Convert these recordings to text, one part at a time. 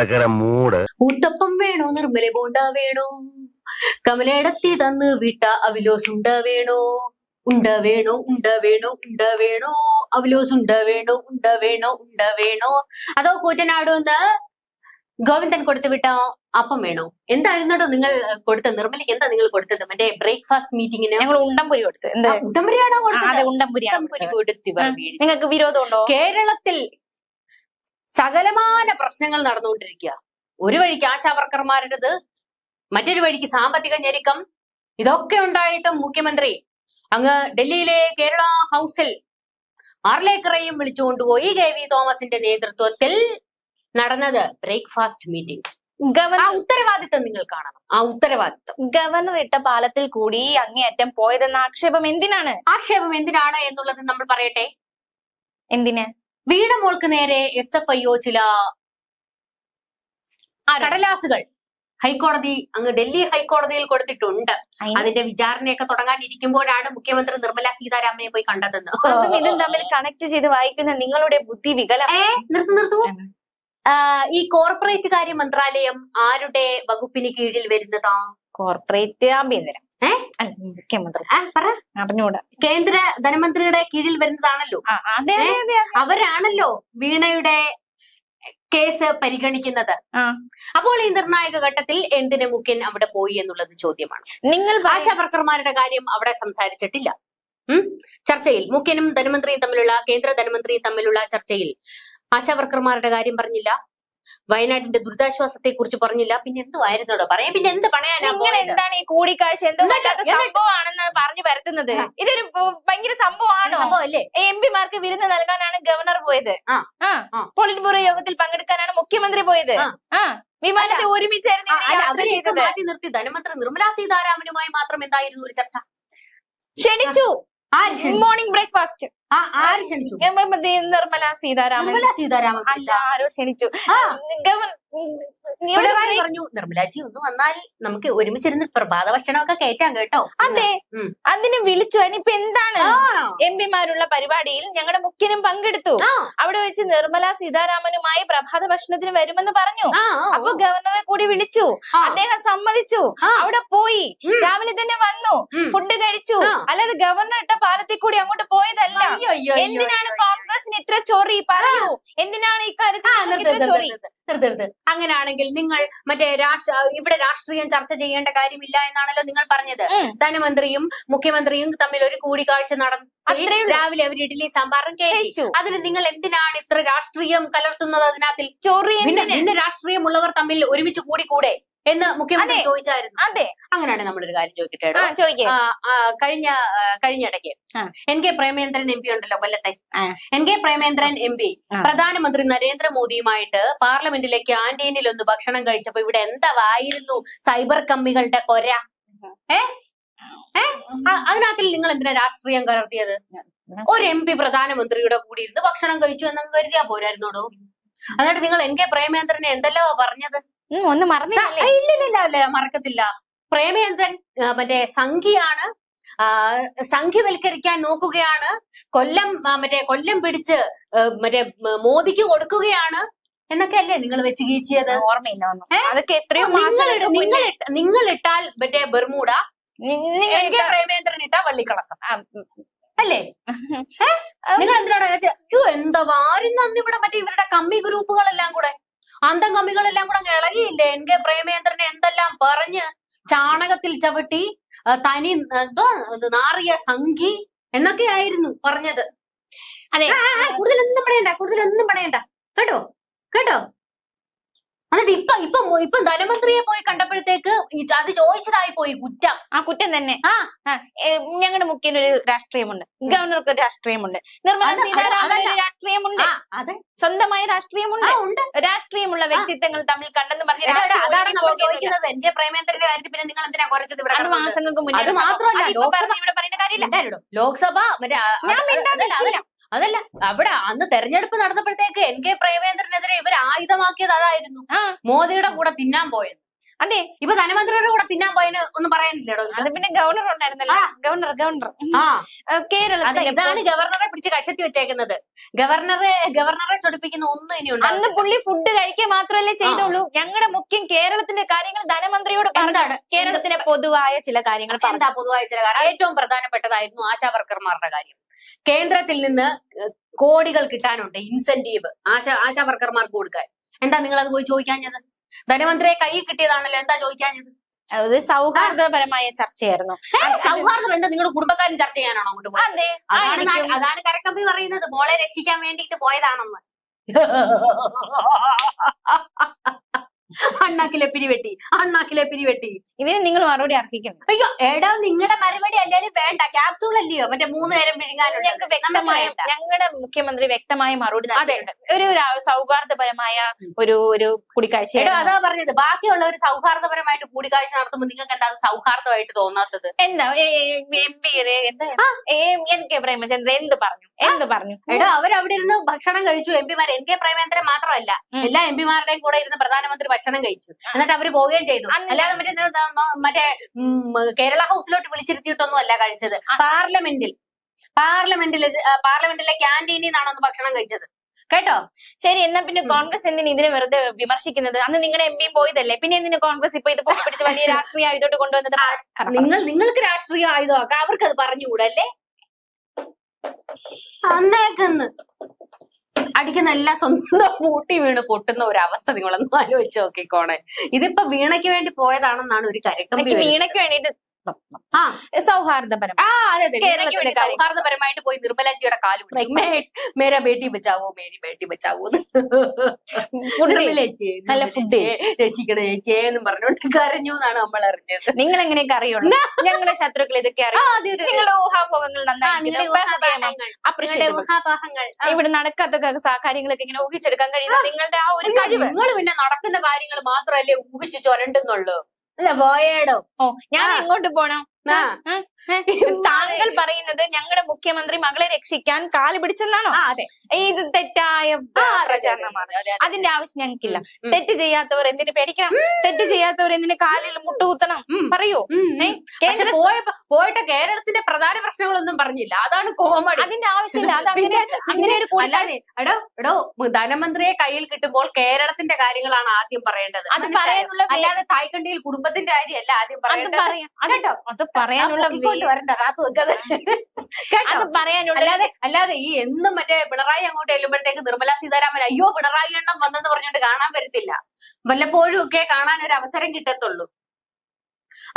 ഭയങ്കര മൂഡ്. ഊത്തപ്പം വേണോ, നിർമ്മല ബോണ്ട വേണോ, കമലേടത്തി തന്ന് വിട്ട അവിലോസ് ഉണ്ട വേണോ, ഉണ്ട വേണോ, ഉണ്ട വേണോ, ഉണ്ട വേണോ, അവിലോസ് ഉണ്ട വേണോ, ഉണ്ട വേണോ, ഉണ്ട വേണോ, അതോ കൂറ്റനാടുന്ന് ഗോവിന്ദൻ കൊടുത്തു വിട്ട അപ്പം വേണോ? എന്തായിരുന്നോ നിങ്ങൾ കൊടുത്തത്? നിർമ്മലയ്ക്ക് എന്താ നിങ്ങൾ കൊടുത്തത്? മറ്റേ ബ്രേക്ക്ഫാസ്റ്റ് മീറ്റിംഗിന് ഞങ്ങൾ ഉണ്ടംപുരി കൊടുത്തു. ഉണ്ടംപുരിയാണോ കൊടുത്തത്? ഉണ്ടംപുരി കൊടുത്തി. നിങ്ങൾക്ക് വിരോധമുണ്ടോ? കേരളത്തിൽ സകലമാന പ്രശ്നങ്ങൾ നടന്നുകൊണ്ടിരിക്കുക. ഒരു വഴിക്ക് ആശാ വർക്കർമാരുടേത്, മറ്റൊരു വഴിക്ക് സാമ്പത്തിക ഞെരുക്കം. ഇതൊക്കെ ഉണ്ടായിട്ടും മുഖ്യമന്ത്രി അങ്ങ് ഡൽഹിയിലെ കേരള ഹൗസിൽ ആർലേക്കറേയും വിളിച്ചുകൊണ്ടുപോയി KV തോമസിന്റെ നേതൃത്വത്തിൽ നടന്നത് ബ്രേക്ക്ഫാസ്റ്റ് മീറ്റിംഗ്. ആ ഉത്തരവാദിത്വം നിങ്ങൾ കാണണം. ആ ഉത്തരവാദിത്വം ഗവർണർ ഇട്ട പാലത്തിൽ കൂടി അങ്ങേയറ്റം പോയതെന്ന ആക്ഷേപം എന്തിനാണ്? ആക്ഷേപം എന്തിനാണ് എന്നുള്ളത് നമ്മൾ പറയട്ടെ. എന്തിന്? വീണ മോൾക്ക് നേരെ SFIO ചില കടലാസുകൾ ഹൈക്കോടതി അങ്ങ് ഡൽഹി ഹൈക്കോടതിയിൽ കൊടുത്തിട്ടുണ്ട്. അതിന്റെ വിചാരണയൊക്കെ തുടങ്ങാനിരിക്കുമ്പോഴാണ് മുഖ്യമന്ത്രി നിർമ്മല സീതാരാമനെ പോയി കണ്ടതെന്ന്. ഇതും തമ്മിൽ കണക്ട് ചെയ്ത് വായിക്കുന്ന നിങ്ങളുടെ ബുദ്ധി വികലം. നിർത്തൂ. ഈ കോർപ്പറേറ്റ് കാര്യ മന്ത്രാലയം ആരുടെ വകുപ്പിന് കീഴിൽ വരുന്നതാ? കോർപ്പറേറ്റ് ആഭ്യന്തരം. മുഖ്യമന്ത്രി അറിഞ്ഞൂടാ. കേന്ദ്ര ധനമന്ത്രിയുടെ കീഴിൽ വരുന്നതാണല്ലോ. അവരാണല്ലോ വീണയുടെ കേസ് പരിഗണിക്കുന്നത്. അപ്പോൾ ഈ നിർണായക ഘട്ടത്തിൽ എന്തിന് മുഖ്യൻ അവിടെ പോയി എന്നുള്ളത് ചോദ്യമാണ്. നിങ്ങൾ ആശാ വർക്കർമാരുടെ കാര്യം അവിടെ സംസാരിച്ചിട്ടില്ല. ചർച്ചയിൽ മുഖ്യനും ധനമന്ത്രിയും തമ്മിലുള്ള, കേന്ദ്ര ധനമന്ത്രിയും തമ്മിലുള്ള ചർച്ചയിൽ ആശാ വർക്കർമാരുടെ കാര്യം പറഞ്ഞില്ല, വയനാടിന്റെ ദുരിതാശ്വാസത്തെ കുറിച്ച് പറഞ്ഞില്ല. പിന്നെ എന്തുവായിരുന്നോടോ പറയാൻ? പിന്നെ എന്ത് പണയാനാ? എന്താണ് ഈ കൂടിക്കാഴ്ച? എന്തോ സംഭവമാണെന്ന് പറഞ്ഞു വരുത്തുന്നത്? ഇതൊരു ഭയങ്കര സംഭവമാണോ? സംഭവമല്ലേ? MP മാർക്ക് വിരുന്ന് നൽകാനാണ് ഗവർണർ പോയത്. പോളിറ്റ് ബ്യൂറോ യോഗത്തിൽ പങ്കെടുക്കാനാണ് മുഖ്യമന്ത്രി പോയത്. വിമാനത്തെ ഒരുമിച്ചായിരുന്നു മാറ്റി നിർത്തി ധനമന്ത്രി നിർമ്മലാ സീതാരാമനുമായി മാത്രം എന്തായിരുന്നു ഒരു ചർച്ച? ക്ഷണിച്ചു. മോർണിംഗ് ബ്രേക്ക്ഫാസ്റ്റ് ആര് ക്ഷണിച്ചു? നിർമ്മല സീതാരാമൻ. അല്ല, ആരോ ക്ഷണിച്ചു. പറഞ്ഞു നിർമ്മലാജി ഒന്ന് വന്നാൽ നമുക്ക് ഒരുമിച്ചിരുന്ന് പ്രഭാത ഭക്ഷണമൊക്കെ കേറ്റാം കേട്ടോ. അതെ, അതിന് വിളിച്ചു. അതിനിപ്പോ എന്താണ്? MP മാരുള്ള പരിപാടിയിൽ ഞങ്ങളുടെ മുഖ്യനും പങ്കെടുത്തു. അവിടെ വെച്ച് നിർമ്മല സീതാരാമനുമായി പ്രഭാത ഭക്ഷണത്തിന് വരുമെന്ന് പറഞ്ഞു. അപ്പൊ ഗവർണറെ കൂടി വിളിച്ചു. അദ്ദേഹം സമ്മതിച്ചു. അവിടെ പോയി രാവിലെ തന്നെ വന്നു, ഫുഡ് കഴിച്ചു. അല്ലാതെ ഗവർണർ ഇട്ട പാലത്തിൽ കൂടി അങ്ങോട്ട് പോയതല്ല. എന്തിനാണ് കോൺഗ്രസിന് ഇത്ര ചൊറി? പറയൂ, എന്തിനാണ് ഈ കാര്യത്തിൽ ചൊറി? അങ്ങനെയാണെങ്കിൽ നിങ്ങൾ മറ്റേ ഇവിടെ രാഷ്ട്രീയം ചർച്ച ചെയ്യേണ്ട കാര്യമില്ല എന്നാണല്ലോ നിങ്ങൾ പറഞ്ഞത്. ധനമന്ത്രിയും മുഖ്യമന്ത്രിയും തമ്മിൽ ഒരു കൂടിക്കാഴ്ച നടന്നു. രാവിലെ അവർ ഇഡ്ഡലി സാമ്പാറും കഴിച്ചു. അതിന് നിങ്ങൾ എന്തിനാണ് ഇത്ര രാഷ്ട്രീയം കലർത്തുന്നത്? അതിനകത്തിൽ ചൊറി. പിന്നെ രാഷ്ട്രീയമുള്ളവർ തമ്മിൽ ഒരുമിച്ച് കൂടിക്കൂടെ എന്ന് മുഖ്യമന്ത്രി ചോദിച്ചായിരുന്നു. അതെ, അങ്ങനെയാണ് നമ്മളൊരു കാര്യം ചോദിക്കട്ടെ. കഴിഞ്ഞിടയ്ക്ക് NK പ്രേമേന്ദ്രൻ MP ഉണ്ടല്ലോ, കൊല്ലത്തെ NK പ്രേമേന്ദ്രൻ MP പ്രധാനമന്ത്രി നരേന്ദ്രമോദിയുമായിട്ട് പാർലമെന്റിലെ ക്യാന്റീനിൽ ഒന്ന് ഭക്ഷണം കഴിച്ചപ്പോ ഇവിടെ എന്തായിരുന്നു സൈബർ കമ്മികളുടെ കൊര. അതിനകത്തിൽ നിങ്ങൾ എന്തിനാ രാഷ്ട്രീയം കലർത്തിയത്? ഒരു MP പ്രധാനമന്ത്രിയുടെ കൂടി ഇരുന്ന് ഭക്ഷണം കഴിച്ചു എന്ന് കരുതിയാ പോരായിരുന്നോടോ? എന്നിട്ട് നിങ്ങൾ NK പ്രേമേന്ദ്രനെ എന്തെല്ലോ പറഞ്ഞത്? ഒന്നും മറന്നില്ല. ഇല്ല, മറക്കത്തില്ല. പ്രേമേന്ദ്രൻ മറ്റേ സംഖ്യയാണ്, സംഖ്യവൽക്കരിക്കാൻ നോക്കുകയാണ്, കൊല്ലം പിടിച്ച് മറ്റേ മോദിക്ക് കൊടുക്കുകയാണ് എന്നൊക്കെ അല്ലേ നിങ്ങൾ വെച്ച് കീച്ചിയത്? ഓർമ്മയില്ല. അതൊക്കെ എത്രയോ നിങ്ങൾ ഇട്ടാൽ മറ്റേ ബെർമൂഡ, NK പ്രേമേന്ദ്രൻ ഇട്ടാ വള്ളിക്കളസം അല്ലേ? നിങ്ങൾ എന്തിനാണ് എന്താ വാരുന്ന ഇവിടെ മറ്റേ ഇവരുടെ കമ്മി ഗ്രൂപ്പുകളെല്ലാം കൂടെ, അന്തം കമ്മികളെല്ലാം കൂടെ ഇളകിയില്ലേ? NK പ്രേമേന്ദ്രനെ എന്തെല്ലാം പറഞ്ഞ് ചാണകത്തിൽ ചവിട്ടി തനി നാറിയ സംഘി എന്നൊക്കെ ആയിരുന്നു പറഞ്ഞത്. അതെ, കൂടുതലൊന്നും പണയണ്ട കേട്ടോ. എന്നിട്ട് ഇപ്പൊ ധനമന്ത്രിയെ പോയി കണ്ടപ്പോഴത്തേക്ക് അത് ചോദിച്ചതായി പോയി കുറ്റം. കുറ്റം തന്നെ. ഞങ്ങളുടെ മുഖ്യനൊരു രാഷ്ട്രീയമുണ്ട്, ഗവർണർക്ക് ഒരു രാഷ്ട്രീയമുണ്ട്, നിർമ്മല സീതാരാമന് രാഷ്ട്രീയമുണ്ട്, സ്വന്തമായ രാഷ്ട്രീയമുണ്ട്. രാഷ്ട്രീയമുള്ള വ്യക്തിത്വങ്ങൾ തമ്മിൽ കണ്ടെന്ന് പറഞ്ഞ NK പ്രേമേന്ദ്രന്റെ കാര്യത്തിൽ പിന്നെ നിങ്ങൾ എന്തിനാ കുറച്ചത്? ഇവിടെ മാസങ്ങൾക്ക് മുന്നേ. അത് മാത്രമല്ല, ഇവിടെ പറയുന്ന കാര്യമില്ല. ലോക്സഭ അതല്ല, അവിടെ അന്ന് തെരഞ്ഞെടുപ്പ് നടന്നപ്പോഴത്തേക്ക് NK പ്രേമേന്ദ്രനെതിരെ ഇവർ ആയുധമാക്കിയത് അതായിരുന്നു, മോദിയുടെ കൂടെ തിന്നാൻ പോയത്. അതെ, ഇപ്പൊ ധനമന്ത്രിയുടെ കൂടെ തിന്നാൻ പോയതിന് ഒന്നും പറയാനില്ലടോ. അത് പിന്നെ ഗവർണർ ഉണ്ടായിരുന്നല്ലോ. ഗവർണർ കേരളത്തിൽ ഇതാണ് ഗവർണറെ പിടിച്ച് കഷത്തി വെച്ചേക്കുന്നത്. ഗവർണറെ ചൊടിപ്പിക്കുന്ന ഒന്നും ഇനി ഉണ്ട്. അന്ന് പുള്ളി ഫുഡ് കഴിക്കുക മാത്രമല്ലേ ചെയ്തോളൂ. ഞങ്ങളുടെ മുഖ്യം കേരളത്തിന്റെ കാര്യങ്ങൾ ധനമന്ത്രിയോട് പറഞ്ഞാണ്. കേരളത്തിലെ പൊതുവായ ചില കാര്യങ്ങൾ എന്താ പൊതുവായ ചില കാര്യം? ഏറ്റവും പ്രധാനപ്പെട്ടതായിരുന്നു ആശാ വർക്കർമാരുടെ കാര്യം. കേന്ദ്രത്തിൽ നിന്ന് കോടികൾ കിട്ടാനുണ്ട് ഇൻസെന്റീവ് ആശാ വർക്കർമാർക്ക് കൊടുക്കാൻ. എന്താ നിങ്ങൾ അത് പോയി ചോദിക്കാഞ്ഞത്? ധനമന്ത്രിയെ കൈ കിട്ടിയതാണല്ലോ, എന്താ ചോദിക്കാഞ്ഞത്? അത് സൗഹാർദ്ദപരമായ ചർച്ചയായിരുന്നു. സൗഹാർദ്ദം എന്താ നിങ്ങളുടെ കുടുംബക്കാരും ചർച്ച ചെയ്യാനാണോ അങ്ങോട്ട് പോയത്? അതാണ് കരക്കമ്പി പറയുന്നത്, മോളെ രക്ഷിക്കാൻ വേണ്ടിയിട്ട് പോയതാണെന്ന്. അണ്ണാക്കിലെ പിരിവെട്ടി ഇതിന് നിങ്ങൾ മറുപടി അർപ്പിക്കുന്നു. അയ്യോ എടാ, നിങ്ങളുടെ മറുപടി അല്ലേലും വേണ്ട, ക്യാപ്സൂൾ അല്ലയോ മറ്റേ 3 നേരം വിഴുങ്ങാനുള്ള. ഞങ്ങളുടെ മുഖ്യമന്ത്രി വ്യക്തമായ മറുപടി നൽകിയിട്ടുണ്ട്. ഒരു സൗഹാർദ്ദപരമായ ഒരു കൂടിക്കാഴ്ച. അതാ പറഞ്ഞത്, ബാക്കിയുള്ള ഒരു സൗഹാർദ്ദപരമായിട്ട് കൂടിക്കാഴ്ച നടത്തുമ്പോൾ നിങ്ങൾക്ക് എന്താ സൗഹാർദ്ദമായിട്ട് തോന്നാത്തത്? എന്താ എൻ.കെ. പ്രേമചന്ദ്രൻ എന്ത് പറഞ്ഞു? എടോ, അവരവിടെ ഇരുന്ന് ഭക്ഷണം കഴിച്ചു. എംപിമാർ N.K. പ്രേമേന്ദ്രൻ മാത്രമല്ല, എല്ലാ എംപിമാരുടെയും കൂടെ ഇരുന്ന് പ്രധാനമന്ത്രി ഭക്ഷണം കഴിച്ചു. എന്നിട്ട് അവര് പോവുകയും ചെയ്തു. അല്ലാതെ മറ്റേ കേരള ഹൗസിലോട്ട് വിളിച്ചിരുത്തിയിട്ടൊന്നും അല്ല കഴിച്ചത്. പാർലമെന്റിലെ ക്യാൻറ്റീനിൽ നിന്നാണ് ഭക്ഷണം കഴിച്ചത് കേട്ടോ. ശരി, എന്നാ പിന്നെ കോൺഗ്രസ് എന്തിന് ഇതിനെ വെറുതെ വിമർശിക്കുന്നത്? അന്ന് നിങ്ങളുടെ എം പി പോയതല്ലേ, പിന്നെ എന്തിനു കോൺഗ്രസ് ഇപ്പൊ ഇത് പിടിച്ച് വലിയ രാഷ്ട്രീയ ആയുധോട്ട് കൊണ്ടുവന്നത്? നിങ്ങൾക്ക് രാഷ്ട്രീയ ആയുധമൊക്കെ അവർക്കത് പറഞ്ഞുകൂടല്ലേ? അന്നേക്കെന്ന് അടിക്കുന്ന എല്ലാം സ്വന്തം കൂട്ടി വീണ് പൊട്ടുന്ന ഒരു അവസ്ഥ നിങ്ങളൊന്ന് ആലോചിച്ച് നോക്കിക്കോണേ. ഇതിപ്പോ വീണയ്ക്ക് വേണ്ടി പോയതാണെന്നാണ് ഒരു കരക്കമ്പി. വീണയ്ക്ക് വേണ്ടിട്ട് സൗഹാർദ്ദപരം സൗഹാർദ്ദപരമായിട്ട് പോയി നിർമ്മലാജിയുടെ കാല് പിടിക്കും. മേരാ ബേട്ടി ബച്ചാവോ, മേരി ബേട്ടി ബച്ചാവോ, നല്ല ഫുഡ് രക്ഷിക്കണേ ചേച്ചേ എന്നും പറഞ്ഞുകൊണ്ട് കരഞ്ഞു എന്നാണ് നമ്മൾ അറിഞ്ഞത്. നിങ്ങൾ എങ്ങനെയൊക്കെ അറിയുള്ളൂ? ഞങ്ങളുടെ ശത്രുക്കൾ ഇതൊക്കെ അറിയാം. നിങ്ങളുടെ ഊഹാപോഹങ്ങൾ ഇവിടെ നടക്കാത്ത കാര്യങ്ങളൊക്കെ ഇങ്ങനെ ഊഹിച്ചെടുക്കാൻ കഴിയുന്ന നിങ്ങളുടെ ആ ഒരു കഴിവ്. നിങ്ങൾ പിന്നെ നടക്കുന്ന കാര്യങ്ങൾ മാത്രമല്ലേ ഊഹിച്ച് ചൊരണ്ടുന്നുള്ളൂ. അല്ല പോയേടോ. ഞാൻ എങ്ങോട്ട് പോണം? താങ്കൾ പറയുന്നത് ഞങ്ങളുടെ മുഖ്യമന്ത്രി മകളെ രക്ഷിക്കാൻ കാല് പിടിച്ചെന്നാണോ? ഇത് തെറ്റായ പ്രചാരണമാണ്. അതിന്റെ ആവശ്യം ഞങ്ങൾക്കില്ല. തെറ്റ് ചെയ്യാത്തവർ എന്തിനു പേടിക്കണം? തെറ്റ് ചെയ്യാത്തവർ എന്തിന് കാലിൽ മുട്ടുകുത്തണം? പറയൂ. പോയിട്ട് കേരളത്തിന്റെ പ്രധാന പ്രശ്നങ്ങളൊന്നും പറഞ്ഞില്ല. അതാണ് കോമഡി. അതിന്റെ ആവശ്യമില്ല. അങ്ങനെ ഒരു എടോ, ധനമന്ത്രിയെ കയ്യിൽ കിട്ടുമ്പോൾ കേരളത്തിന്റെ കാര്യങ്ങളാണ് ആദ്യം പറയേണ്ടത്. അത് പറയാനുള്ള, അല്ലാതെ തായ്ക്കണ്ടിയിൽ കുടുംബത്തിന്റെ കാര്യമല്ല ആദ്യം പറയേണ്ടത്. അത് പറയാനുള്ള അല്ലാതെ ഈ എന്നും മറ്റേ പിണറായി അങ്ങോട്ട് ചെല്ലുമ്പോഴത്തേക്ക് നിർമ്മലാ സീതാരാമൻ അയ്യോ പിണറായി എണ്ണം വന്നെന്ന് പറഞ്ഞിട്ട് കാണാൻ വരത്തില്ല. വല്ലപ്പോഴും ഒക്കെ കാണാൻ ഒരു അവസരം കിട്ടത്തുള്ളൂ.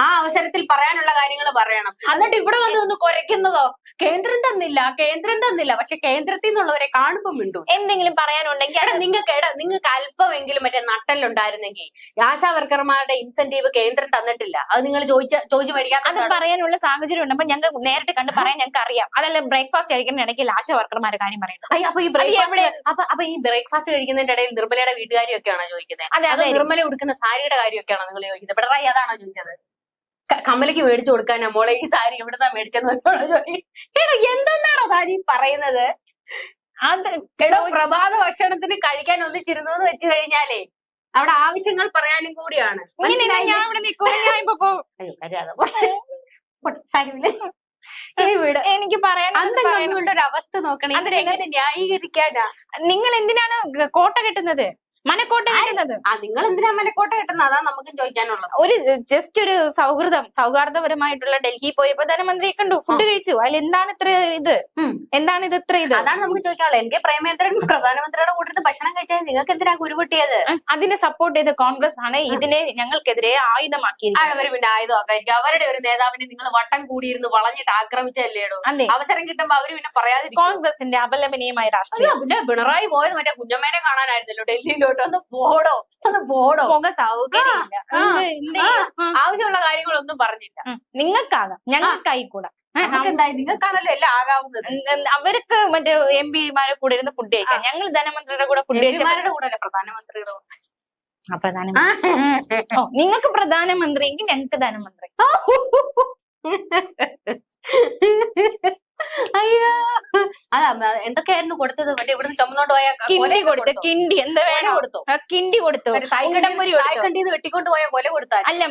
ആ അവസരത്തിൽ പറയാനുള്ള കാര്യങ്ങൾ പറയണം. എന്നിട്ട് ഇവിടെ വന്ന് കുരയ്ക്കുന്നതോ കേന്ദ്രം തന്നില്ല. പക്ഷെ കേന്ദ്രത്തിൽ നിന്നുള്ളവരെ കാണുമ്പോൾ മിണ്ടു. എന്തെങ്കിലും പറയാനുണ്ടെങ്കിൽ നിങ്ങൾക്ക് അല്പമെങ്കിലും മറ്റേ നട്ടലുണ്ടായിരുന്നെങ്കിൽ ആശാ വർക്കർമാരുടെ ഇൻസെന്റീവ് കേന്ദ്രം തന്നിട്ടില്ല. അത് നിങ്ങൾ ചോദിച്ചു മേടിക്കാൻ. അത് പറയാനുള്ള സാഹചര്യം ഉണ്ട്. അപ്പൊ ഞങ്ങൾക്ക് നേരിട്ട് കണ്ട് പറയാൻ ഞങ്ങൾക്ക് അറിയാം. അതല്ല ബ്രേക്ക്ഫാസ്റ്റ് കഴിക്കുന്ന ഇടയ്ക്ക് ആശാ വർക്കർമാരുടെ കാര്യം പറയുന്നത്. അപ്പൊ ഈ ബ്രേക്ക്ഫാസ്റ്റ് കഴിക്കുന്നതിന്റെ ഇടയിൽ നിർമ്മലയുടെ വീട്ടുകാരിയൊക്കെയാണോ ചോദിക്കുന്നത്? അത് നിർമ്മല ഉടുക്കുന്ന സാരിയുടെ കാര്യമൊക്കെയാണോ നിങ്ങൾ ചോദിക്കുന്നത്? പിണറായി അതാണോ ചോദിച്ചത്? കമലയ്ക്ക് മേടിച്ചു കൊടുക്കാനാ മോളെ ഈ സാരി എവിടുന്നാ മേടിച്ചെന്ന് എന്തെന്നാണോ താൻ ഈ പറയുന്നത്? പ്രഭാത ഭക്ഷണത്തിന് കഴിക്കാൻ ഒന്നിച്ചിരുന്നു വെച്ച് കഴിഞ്ഞാലേ അവിടെ ആവശ്യങ്ങൾ പറയാനും കൂടിയാണ്. എനിക്ക് പറയാൻ ഒരു അവസ്ഥ നോക്കണേ. അതിനെങ്ങനെ ന്യായീകരിക്കാനാ? നിങ്ങൾ എന്തിനാണ് കോട്ട കെട്ടുന്നത്? മനക്കോട്ട കെട്ടുന്നത്? നിങ്ങൾ എന്തിനാ മനക്കോട്ട കെട്ടുന്നത്? അതാ നമുക്കും ചോദിക്കാനുള്ളത്. ഒരു ജസ്റ്റ് ഒരു സൗഹാർദ്ദപരമായിട്ടുള്ള ഡൽഹി പോയപ്പോ ധനമന്ത്രിയെ കണ്ടു, ഫുഡ് കഴിച്ചു. അതിൽ എന്താണ് ഇത്ര ഇത്? അതാണ് നമുക്ക് ചോദിക്കാനുള്ളത്. N.K. പ്രേമേന്ദ്രൻ പ്രധാനമന്ത്രിയുടെ കൂട്ടത്തിൽ ഭക്ഷണം കഴിച്ചാൽ നിങ്ങൾക്ക് എന്തിനാ കുരുപൊട്ടിയത്? അതിനെ സപ്പോർട്ട് ചെയ്ത കോൺഗ്രസ് ആണ് ഇതിനെ ഞങ്ങൾക്കെതിരെ ആയുധമാക്കിയിരിക്കുന്നത്. അവർ പിന്നെ ആയുധമാക്കായിരിക്കും. അവരുടെ ഒരു നേതാവിനെ നിങ്ങൾ വട്ടം കൂടിയിരുന്ന് വളഞ്ഞിട്ട് ആക്രമിച്ചല്ലേടോ. അവസരം കിട്ടുമ്പോ അവര് പിന്നെ പറയാതിരിക്കും. കോൺഗ്രസിന്റെ അപലപനീയമായ രാഷ്ട്രീയം. പിന്നെ പിണറായി പോയത് മറ്റേ കുഞ്ഞമ്മേനെ കാണാനായിരുന്നല്ലോ ഡൽഹിയിലോട്ട്. ഒന്ന് പോടോ. പോക സൗകര്യമില്ല. ആവശ്യമുള്ള കാര്യങ്ങളൊന്നും പറഞ്ഞില്ല. നിങ്ങൾക്കാകാം, ഞങ്ങൾക്കായിക്കൂടാ. നിങ്ങൾക്കാണല്ലോ എല്ലാം ആകാവുന്നത്. അവർക്ക് മറ്റേ എം പിമാരെ കൂടെ ഇരുന്ന് ഫുഡ് കഴിക്കാം. ഞങ്ങൾ ധനമന്ത്രിയുടെ കൂടെ ഫുഡ് കഴിച്ചമാരുടെ കൂടെ പ്രധാനമന്ത്രിയുടെ നിങ്ങൾക്ക് പ്രധാനമന്ത്രി എങ്കിൽ ഞങ്ങൾക്ക് ധനമന്ത്രി. അയ്യോ അതാ എന്തൊക്കെയായിരുന്നു കൊടുത്തത്? മറ്റേ ഇവിടുന്ന് ചുമന്നോണ്ട് പോയ കിണ്ടി കൊടുത്തു. കിണ്ടി എന്താ വേണം കൊടുത്തു. കിണ്ടി കൊടുത്തു. ഉണ്ടംപുരി കൊടുത്തു. തായ്ക്കണ്ടിന്ന് വെട്ടിക്കൊണ്ട് പോയ കൊല കൊടുത്താൽ അല്ല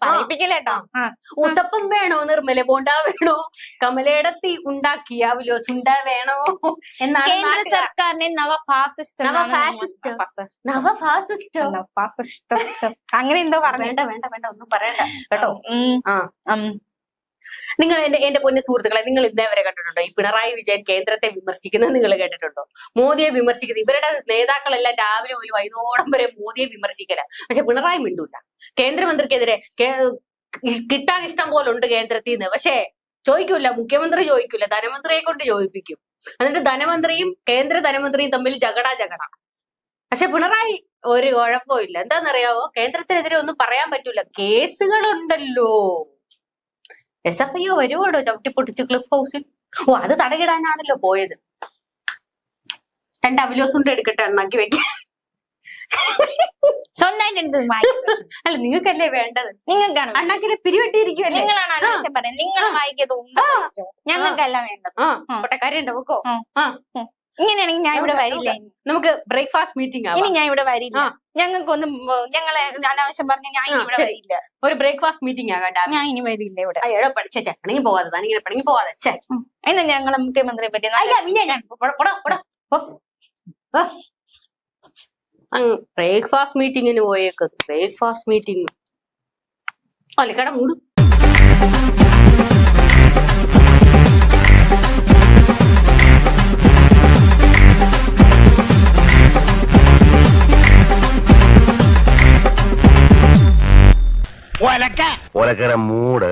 പറയിപ്പിക്കലേട്ടോ. ഉത്തപ്പം വേണോ, നിർമ്മല ബോണ്ട വേണോ, കമലേടത്തി ഉണ്ടാക്കിയ അവലോസുണ്ട വേണോ എന്നാണ് കേന്ദ്ര സർക്കാരിനെ അങ്ങനെ എന്തോ പറഞ്ഞു. വേണ്ട വേണ്ട വേണ്ട ഒന്നും പറയണ്ട കേട്ടോ. നിങ്ങൾ എന്റെ പൊന്നു സുഹൃത്തുക്കളെ, നിങ്ങൾ ഇന്നേ വരെ കണ്ടിട്ടുണ്ടോ ഈ പിണറായി വിജയൻ കേന്ദ്രത്തെ വിമർശിക്കുന്നത്? നിങ്ങൾ കേട്ടിട്ടുണ്ടോ മോദിയെ വിമർശിക്കുന്നത്? ഇവരുടെ നേതാക്കളെല്ലാം രാവിലെ ഒരു വൈകുന്നേരം വരെ മോദിയെ വിമർശിക്കല, പക്ഷെ പിണറായി മിണ്ടൂല. കേന്ദ്രമന്ത്രിക്കെതിരെ കിട്ടാൻ ഇഷ്ടം പോലെ ഉണ്ട് കേന്ദ്രത്തിൽ നിന്ന്, പക്ഷേ ചോദിക്കൂല, മുഖ്യമന്ത്രി ചോദിക്കൂല, ധനമന്ത്രിയെ കൊണ്ട് ചോദിപ്പിക്കും. എന്നിട്ട് ധനമന്ത്രിയും കേന്ദ്ര ധനമന്ത്രിയും തമ്മിൽ ജഗട. പക്ഷെ പിണറായി ഒരു കുഴപ്പമില്ല. എന്താണെന്നറിയാവോ, കേന്ദ്രത്തിനെതിരെ ഒന്നും പറയാൻ പറ്റൂല, കേസുകളുണ്ടല്ലോ. SFI വരുവാടോ ചവിട്ടിപ്പൊട്ടിച്ച് ക്ലിഫ് ഹൗസിൽ. ഓ അത് തടയിടാനാണല്ലോ പോയത്. 2 അവലോസുണ്ട് എടുക്കട്ടെ, എണ്ണാക്കി വെക്ക. സ്വന്തമായിട്ട് അല്ല നിങ്ങൾക്കല്ലേ വേണ്ടത്? നിങ്ങൾക്കാണ് അണ്ണാക്കിലെ പിരിവെട്ടിയിരിക്കുവല്ലേ? നിങ്ങളാണ് ആവശ്യം പറയുന്നത്. നിങ്ങൾ വായിക്കത് ഞങ്ങൾക്കല്ല വേണ്ടത്. പൊട്ടക്കാരി ഉണ്ടാവോ? ഇങ്ങനെയാണെങ്കിൽ ഞാൻ ഇവിടെ വരില്ല. നമുക്ക് ബ്രേക്ക്ഫാസ്റ്റ് മീറ്റിംഗ് ഇനി ഞാൻ ഇവിടെ വരില്ല. ഞങ്ങൾക്കൊന്നും ഞങ്ങളെ അനാവശ്യം പറഞ്ഞ ഞാൻ ഇനി ഇവിടെ വരില്ല. ഒരു ബ്രേക്ക്ഫാസ്റ്റ് മീറ്റിംഗ് ആകാൻ ഞാൻ ഇനി വരില്ല ഇവിടെ. അയ്യോ പഠിച്ചേ പിണങ്ങി പോവാതെ, താനിങ്ങനെ പിണങ്ങി പോവാതെ. എന്നാ ഞങ്ങളെ മുഖ്യമന്ത്രിയെ പറ്റി ബ്രേക്ക്ഫാസ്റ്റ് മീറ്റിങ്ങിന് പോയേക്കും. ബ്രേക്ക്ഫാസ്റ്റ് മീറ്റിംഗ് അല്ലിക്കട മൂട്. ഒലക്കര മൂട്.